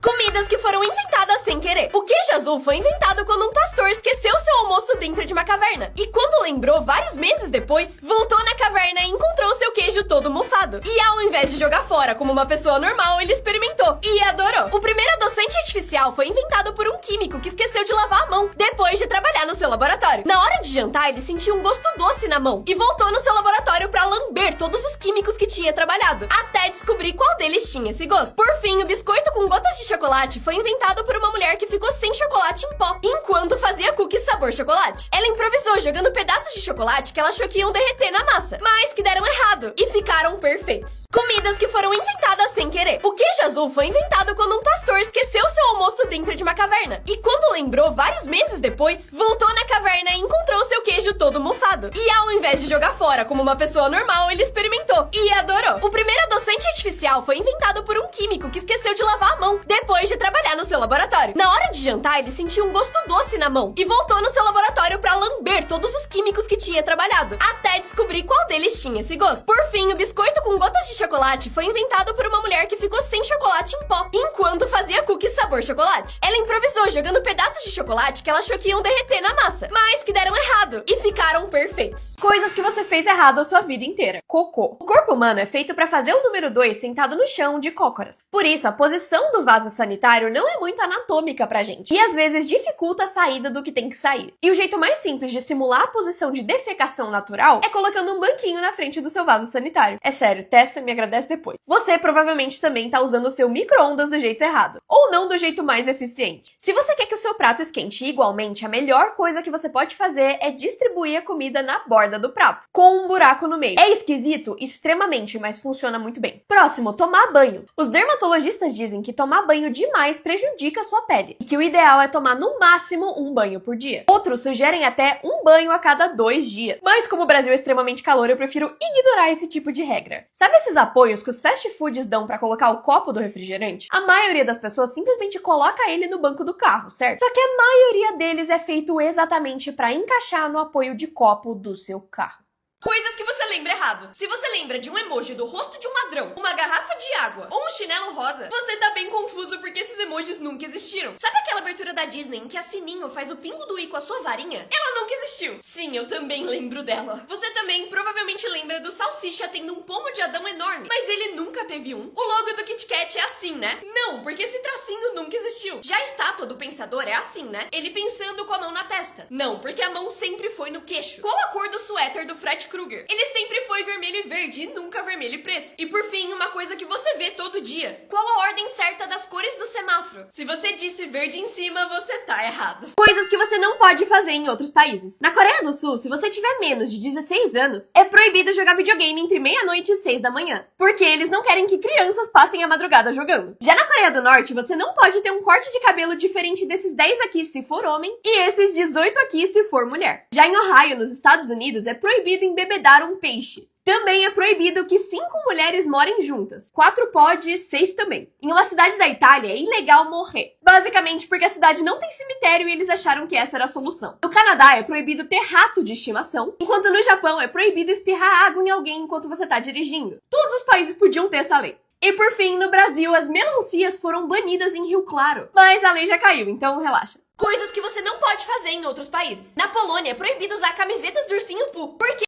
Comidas que foram inventadas sem querer. O queijo azul foi inventado quando um pastor esqueceu seu almoço dentro de uma caverna. E quando lembrou, vários meses depois, voltou na caverna e encontrou seu queijo todo mofado. E ao invés de jogar fora como uma pessoa normal, ele experimentou e adorou. O primeiro adoçante artificial foi inventado por um químico que esqueceu de lavar a mão depois de trabalhar no seu laboratório. Na hora de jantar, ele sentiu um gosto doce na mão e voltou no seu laboratório para lamber todos os químicos que tinha trabalhado, até descobrir qual deles tinha esse gosto. Por fim, o biscoito com gotas de chocolate foi inventado por uma mulher que ficou sem chocolate em pó, enquanto fazia cookies sabor chocolate. Ela improvisou jogando pedaços de chocolate que ela achou que iam derreter na massa, mas que deram errado e ficaram perfeitos. Comidas que foram inventadas sem querer. O queijo azul foi inventado quando um pastor esqueceu seu almoço dentro de uma caverna. E quando lembrou, vários meses depois, voltou na caverna e encontrou seu queijo todo mofado. E ao invés de jogar fora como uma pessoa normal, ele experimentou e adorou. O primeiro adoçante artificial foi inventado por um químico que esqueceu de lavar a mão depois de trabalhar no seu laboratório. Na hora de jantar, ele sentiu um gosto doce na mão e voltou no seu laboratório para lamber todos os químicos que tinha trabalhado, até descobrir qual deles tinha esse gosto. Por fim, o biscoito com gotas de chocolate foi inventado por uma mulher que ficou sem chocolate em pó, enquanto fazia cookies sabor chocolate. Ela improvisou jogando pedaços de chocolate que ela achou que iam derreter na massa, mas que deram errado e ficaram perfeitos. Coisas que você fez errado a sua vida inteira. Cocô. O corpo humano é feito para fazer o número 2 sentado no chão de cócoras. Por isso, a posição do vaso sanitário não é muito anatômica pra gente, e às vezes dificulta a saída do que tem que sair. E o jeito mais simples de simular a posição de defecação natural é colocando um banquinho na frente do seu vaso sanitário. É sério, testa e me agradece depois. Você provavelmente também tá usando o seu micro-ondas do jeito errado, ou não do jeito mais eficiente. Se você quer que o seu prato esquente igualmente, a melhor coisa que você pode fazer é distribuir a comida na borda do prato, com um buraco no meio. É esquisito? Extremamente, mas funciona muito bem. Próximo, tomar banho. Os dermatologistas dizem que tomar banho demais prejudica a sua pele, e que o ideal é tomar no máximo um banho por dia. Outros sugerem até um banho a cada 2 dias. Mas como o Brasil é extremamente calor, eu prefiro ignorar esse tipo de regra. Sabe esses apoios que os fast foods dão pra colocar o copo do refrigerante? A maioria das pessoas simplesmente coloca ele no banco do carro, certo? Só que a maioria deles é feito exatamente pra encaixar no apoio de copo do seu carro. Coisas que você lembra errado. Se você lembra de um emoji do rosto de um ladrão, uma garrafa de água ou um chinelo rosa, você tá bem confuso porque esses emojis nunca existiram. Sabe aquela abertura da Disney em que a Sininho faz o pingo do i com a sua varinha? Ela nunca existiu. Sim, eu também lembro dela. Você também provavelmente lembra do Salsicha tendo um pomo de Adão enorme, mas ele nunca teve um. O logo do Kit Kat é assim, né? Não, porque esse tracinho nunca existiu. Já a estátua do Pensador é assim, né? Ele pensando com a mão na testa. Não, porque a mão sempre foi no queixo. Qual a cor do suéter do Fred Krueger? Ele sempre foi vermelho e verde e nunca vermelho e preto. E por fim, uma coisa que você vê todo dia. Qual a ordem certa das cores do semáforo? Se você disse verde em cima, você tá errado. Coisas que você não pode fazer em outros países. Na Coreia do Sul, se você tiver menos de 16 anos, é proibido jogar videogame entre meia-noite e 6 da manhã, porque eles não querem que crianças passem a madrugada jogando. Já na Coreia do Norte, você não pode ter um corte de cabelo diferente desses 10 aqui se for homem e esses 18 aqui se for mulher. Já em Ohio, nos Estados Unidos, é proibido embebedar um peixe. Também é proibido que 5 mulheres morem juntas. 4 pode, 6 também. Em uma cidade da Itália, é ilegal morrer. Basicamente porque a cidade não tem cemitério e eles acharam que essa era a solução. No Canadá, é proibido ter rato de estimação, enquanto no Japão é proibido espirrar água em alguém enquanto você tá dirigindo. Todos os países podiam ter essa lei. E por fim, no Brasil, as melancias foram banidas em Rio Claro. Mas a lei já caiu, então relaxa. Coisas que você não pode fazer em outros países. Na Polônia, é proibido usar camisetas do ursinho Pooh. Por quê?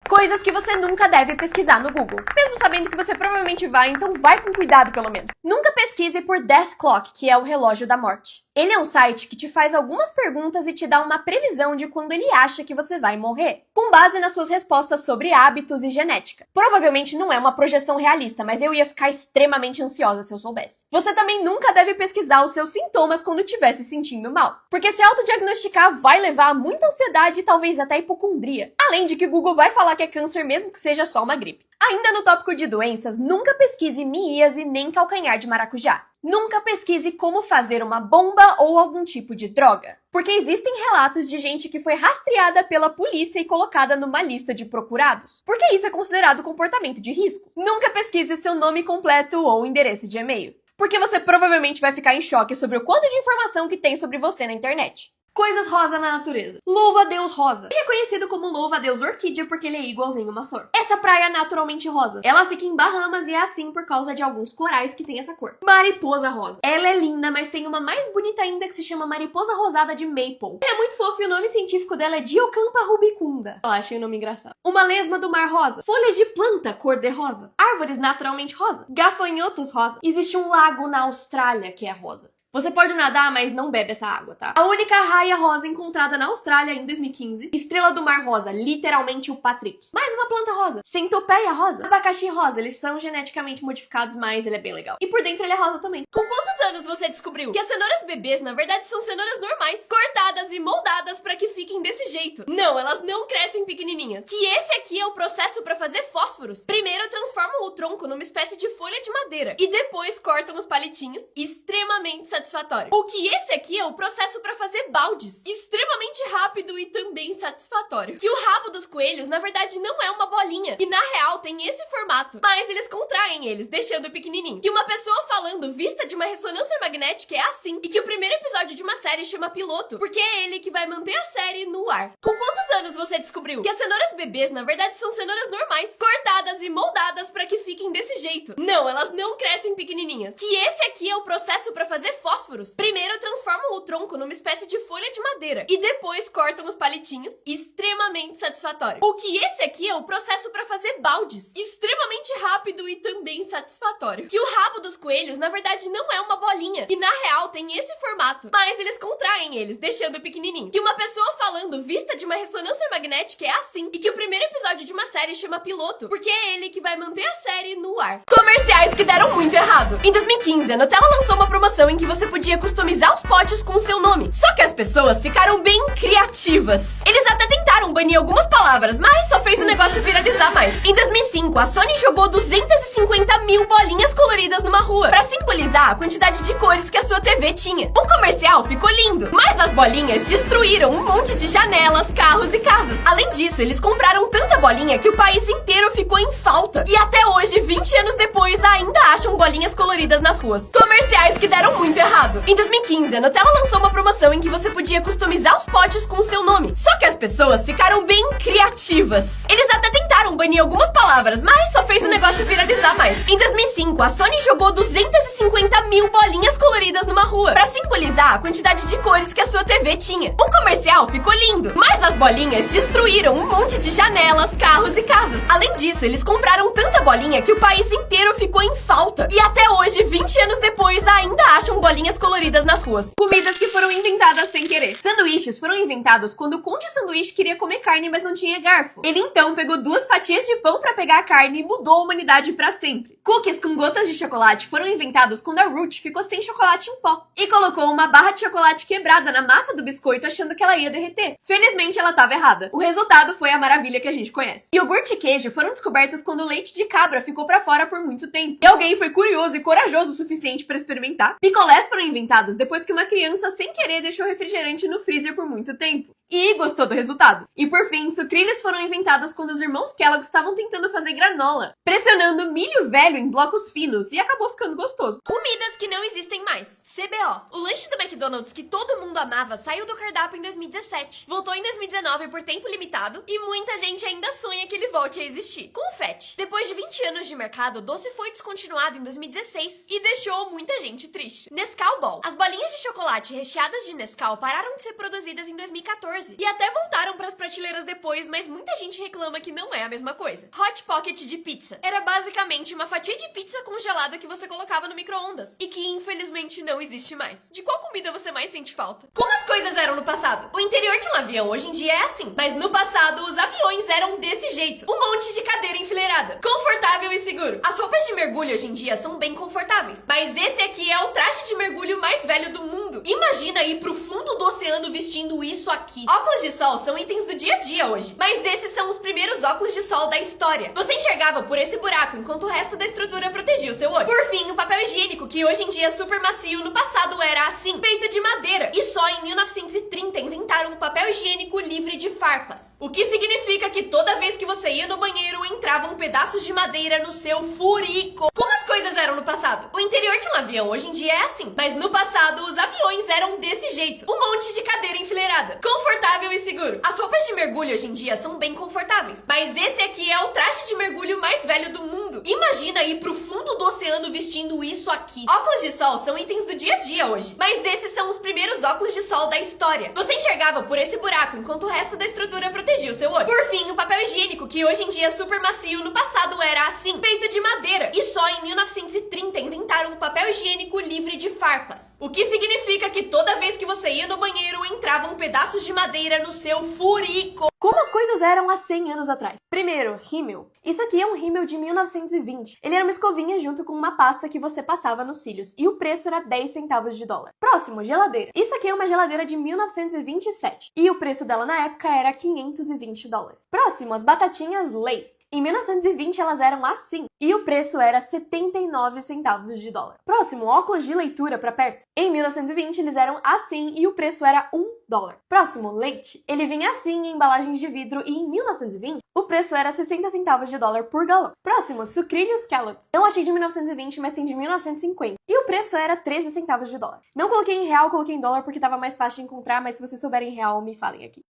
Coisas que você nunca deve pesquisar no Google. Mesmo sabendo que você provavelmente vai, então vai com cuidado pelo menos. Nunca pesquise por Death Clock, que é o relógio da morte. Ele é um site que te faz algumas perguntas e te dá uma previsão de quando ele acha que você vai morrer, com base nas suas respostas sobre hábitos e genética. Provavelmente não é uma projeção realista, mas eu ia ficar extremamente ansiosa se eu soubesse. Você também nunca deve pesquisar os seus sintomas quando estiver se sentindo mal, porque se autodiagnosticar vai levar a muita ansiedade e talvez até hipocondria. Além de que o Google vai falar que é câncer mesmo que seja só uma gripe. Ainda no tópico de doenças, nunca pesquise miíase nem calcanhar de maracujá. Nunca pesquise como fazer uma bomba ou algum tipo de droga, porque existem relatos de gente que foi rastreada pela polícia e colocada numa lista de procurados, porque isso é considerado comportamento de risco. Nunca pesquise seu nome completo ou endereço de e-mail, porque você provavelmente vai ficar em choque sobre o quanto de informação que tem sobre você na internet. Coisas rosa na natureza. Louva-a-Deus rosa. Ele é conhecido como louva-a-Deus orquídea porque ele é igualzinho uma flor. Essa praia é naturalmente rosa. Ela fica em Bahamas e é assim por causa de alguns corais que tem essa cor. Mariposa rosa. Ela é linda, mas tem uma mais bonita ainda que se chama mariposa rosada de Maple. Ela é muito fofa e o nome científico dela é Diocampa rubicunda. Eu achei o nome engraçado. Uma lesma do mar rosa. Folhas de planta cor de rosa. Árvores naturalmente rosa. Gafanhotos rosa. Existe um lago na Austrália que é rosa. Você pode nadar, mas não bebe essa água, tá? A única raia rosa encontrada na Austrália em 2015. Estrela do mar rosa, literalmente o Patrick. Mais uma planta rosa. Centopeia rosa. Abacaxi rosa, eles são geneticamente modificados, mas ele é bem legal. E por dentro ele é rosa também. Com quantos anos você descobriu que as cenouras bebês, na verdade, são cenouras normais, cortadas e moldadas pra que fiquem desse jeito? Não, elas não crescem pequenininhas. Que esse aqui é o processo pra fazer fósforos. Primeiro transformam o tronco numa espécie de folha de madeira e depois cortam os palitinhos, extremamente satisfatório. O que esse aqui é o processo pra fazer baldes, extremamente rápido e também satisfatório. Que o rabo dos coelhos, na verdade, não é uma bolinha, e na real tem esse formato, mas eles contraem eles, deixando pequenininho. Que uma pessoa falando vista de uma ressonância magnética é assim, e que o primeiro episódio de uma série chama piloto, porque é ele que vai manter a série no ar. Com quantos anos você descobriu que as cenouras bebês, na verdade, são cenouras normais, cortadas e moldadas pra que fiquem desse jeito? Não, elas não crescem pequenininhas. Que esse aqui é o processo pra fazer fósforos. Primeiro transformam o tronco numa espécie de folha de madeira e depois cortam os palitinhos, extremamente satisfatório. O que esse aqui é o processo pra fazer baldes, extremamente rápido e também satisfatório. Que o rabo dos coelhos, na verdade, não é uma bolinha, e na real tem esse formato, mas eles contraem eles, deixando pequenininho. Que uma pessoa falando vista de uma ressonância magnética é assim, e que o primeiro episódio de uma série chama piloto, porque é ele que vai manter a série no ar. Comerciais que deram muito errado. Em 2015, a Nutella lançou uma promoção em que você podia customizar os potes com o seu nome. Só que as pessoas ficaram bem criativas. Eles até tentaram banir algumas palavras, mas só fez o negócio viralizar mais. Em 2005, a Sony jogou 250 mil bolinhas coloridas numa rua pra simbolizar a quantidade de cores que a sua TV tinha. O comercial ficou lindo, mas as bolinhas destruíram um monte de janelas, carros e casas. Além disso, eles compraram tanta bolinha que o país inteiro ficou em falta. E até hoje, 20 anos depois, ainda acham bolinhas coloridas nas ruas. Comerciais que deram muito errado. Em 2015, a Nutella lançou uma promoção em que você podia customizar os potes com o seu nome. Só que as pessoas ficaram bem criativas. Eles até tentaram banir algumas palavras, mas só fez o negócio viralizar mais. Em 2005, a Sony jogou 250 mil bolinhas coloridas numa rua pra simbolizar a quantidade de cores que a sua TV tinha. O comercial ficou lindo, mas as bolinhas destruíram um monte de janelas, carros e casas. Além disso, eles compraram tanta bolinha que o país inteiro ficou em falta. E até hoje, 20 anos depois, ainda acham bolinhas coloridas nas ruas. Comidas que foram inventadas sem querer. Sanduíches foram inventados quando o Conde Sanduíche queria comer carne, mas não tinha garfo. Ele então pegou 2 fatias de pão pra pegar a carne e mudou a humanidade pra sempre. Cookies com gotas de chocolate foram inventados quando a Ruth ficou sem chocolate em pó e colocou uma barra de chocolate quebrada na massa do biscoito achando que ela ia derreter. Felizmente ela estava errada. O resultado foi a maravilha que a gente conhece. Iogurte e queijo foram descobertos quando o leite de cabra ficou pra fora por muito tempo. E alguém foi curioso e corajoso o suficiente pra experimentar. Picolés foram inventados depois que uma criança sem querer deixou refrigerante no freezer por muito tempo. E gostou do resultado. E por fim, sucrilhos foram inventados quando os irmãos Kellogg estavam tentando fazer granola, pressionando milho velho em blocos finos, e acabou ficando gostoso. Comidas que não existem mais. CBO. O lanche do McDonald's que todo mundo amava saiu do cardápio em 2017. Voltou em 2019 por tempo limitado, e muita gente ainda sonha que ele volte a existir. Confete. Depois de 20 anos de mercado, o doce foi descontinuado em 2016 e deixou muita gente triste. Nescau Ball. As bolinhas de chocolate recheadas de Nescau pararam de ser produzidas em 2014. E até voltaram pras prateleiras depois, mas muita gente reclama que não é a mesma coisa. Hot Pocket de pizza. Era basicamente uma fatia de pizza congelada que você colocava no micro-ondas e que infelizmente não existe mais. De qual comida você mais sente falta? Como as coisas eram no passado? O interior de um avião hoje em dia é assim, mas no passado os aviões eram desse jeito. Um monte de cadeira enfileirada, confortável e seguro. As roupas de mergulho hoje em dia são bem confortáveis, mas esse aqui é o traje de mergulho mais velho do mundo. Imagina ir pro fundo do oceano vestindo isso aqui. Óculos de sol são itens do dia a dia hoje, mas esses são os primeiros óculos de sol da história. Você enxergava por esse buraco, enquanto o resto da estrutura protegia o seu olho. Por fim, o papel higiênico, que hoje em dia é super macio, no passado era assim, feito de madeira. E só em 1930 inventaram o papel higiênico livre de farpas. O que significa que toda vez vez que você ia no banheiro, entravam pedaços de madeira no seu furico. Como as coisas eram no passado? O interior de um avião hoje em dia é assim, mas no passado os aviões eram desse jeito. Um monte de cadeira enfileirada, confortável e seguro. As roupas de mergulho hoje em dia são bem confortáveis, mas esse aqui é o traje de mergulho mais velho do mundo. Imagina ir pro fundo do oceano vestindo isso aqui. Óculos de sol são itens do dia a dia hoje, mas esses são os primeiros óculos de sol da história. Você enxergava por esse buraco, enquanto o resto da estrutura protegia o seu olho. Por fim, o papel higiênico, que hoje em dia é super macio, no passado era assim, feito de madeira. E só em 1930 inventaram o papel higiênico livre de farpas. O que significa que toda vez que você ia no banheiro, entravam pedaços de madeira no seu furico. Como as coisas eram há 100 anos atrás? Primeiro, rímel. Isso aqui é um rímel de 1920. Ele era uma escovinha junto com uma pasta que você passava nos cílios, e o preço era 10 centavos de dólar. Próximo, geladeira. Isso aqui é uma geladeira de 1927, e o preço dela na época era 520 dólares. Próximo, as batatinhas Lay's. Em 1920 elas eram assim, e o preço era 79 centavos de dólar. Próximo, óculos de leitura pra perto. Em 1920 eles eram assim, e o preço era 1 dólar. Próximo, leite. Ele vinha assim em embalagens de vidro, e em 1920 o preço era 60 centavos de dólar por galão. Próximo, sucrilhos Kellogg's. Não achei de 1920, mas tem de 1950. E o preço era 13 centavos de dólar. Não coloquei em real, coloquei em dólar porque tava mais fácil de encontrar, mas se vocês souberem em real, me falem aqui.